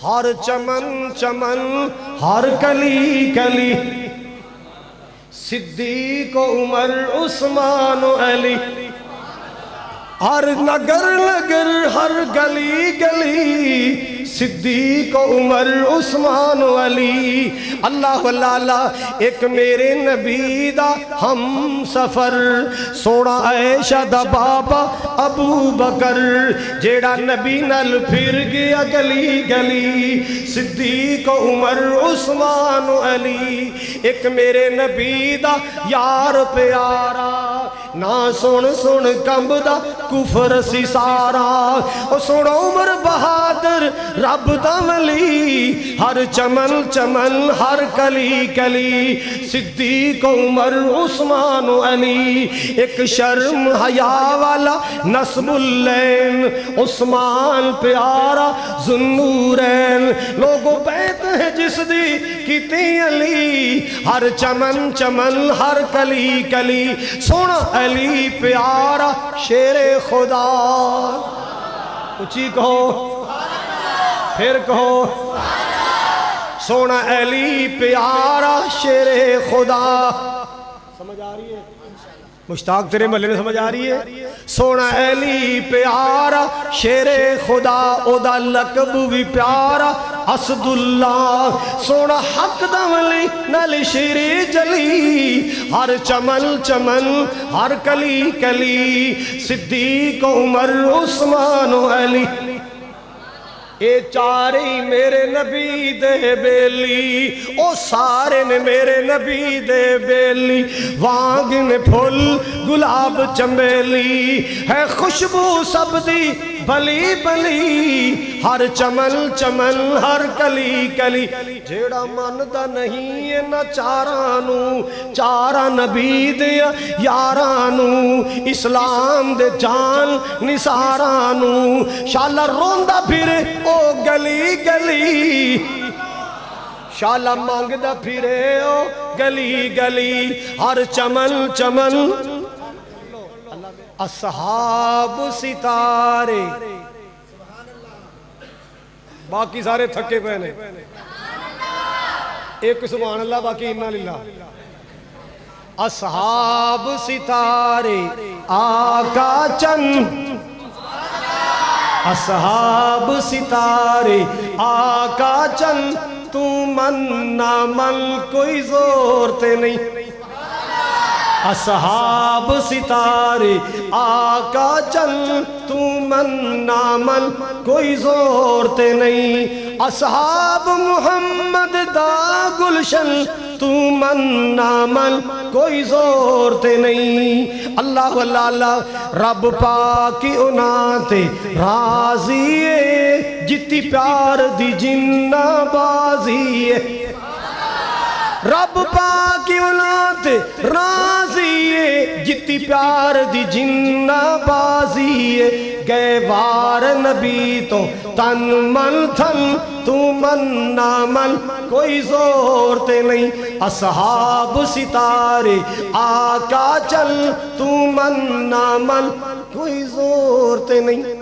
ہر چمن چمن ہر کلی کلی، صدیق عمر عثمان و علی، ہر نگر نگر ہر گلی گلی، صدیق عمر عثمان و علی۔ اللہ اللہ ایک میرے نبی دا ہم سفر، سونا عائشہ دا بابا ابو بکر، جیڑا نبی نال پھر گیا گلی گلی، صدیق عمر عثمان و علی۔ ایک میرے نبی دا یار پیارا، نہ سن سن کمب دا کفر سی سارا، او سن عمر بہادر رب دا ولی، ہر چمن چمن ہر کلی کلی، صدیق عمر عثمان و علی۔ ایک شرم حیا والا نسب اللین، عثمان پیارا ذوالنورین، لوگوں بیت ہے جس دی کیتی علی، ہر چمن چمن ہر کلی کلی، سونا علی پیارا شیر خدا، اچھی کہو پھر کہو، سونا علی پیارا شیر خدا۔ سمجھ آ رہی ہے مشتاق تیرے محلے میں سمجھ آ رہی ہے؟ سونا علی پیارا شیر خدا، او دا لقب بھی پیارا اسد اللہ، سونا حق دا ولی نال شیر جلی، ہر چمن چمن ہر کلی کلی، صدیق عمر عثمان و علی۔ اے چارے میرے نبی دے بیلی، او سارے نے میرے نبی دے بیلی، وانگ نے پھول گلاب چمیلی، ہے خوشبو سب دی بلی بلی، ہر چمن چمن ہر کلی کلی، جیڑا من دا نہیں ہے نہ چارانو، چارا نبی دے یارانو، اسلام دے جان نثارانو، شالا روندہ پھرے او گلی گلی، شالا مانگدہ پھرے او گلی گلی، ہر چمن چمن اصحاب ستارے، باقی سارے تھکے پہنے، ایک سبحان اللہ باقی انا للہ۔ اصحاب ستارے آقا چند، اصحاب ستارے آقا چند، تو من نہ من کوئی زور تے نہیں، اصحاب ستارے آقا چند، تو من نہ من کوئی زور تے نہیں، اصحاب محمد دا گلشن، تو من نہ من کوئی زور تے نہیں۔ اللہ اللہ اللہ رب پاکی انہاں تے راضی ہے، جتی پیار دی جنہ بازی ہے، رب پاکی انہاں تے راضی ہے، جتی پیار دی جنہ بازی ہے، گئے وار نبی تو تن من تھن، تو من نہ من کوئی زور تے نہیں، اصحاب ستارے آقا چل، تو من نہ من کوئی زور تے نہیں۔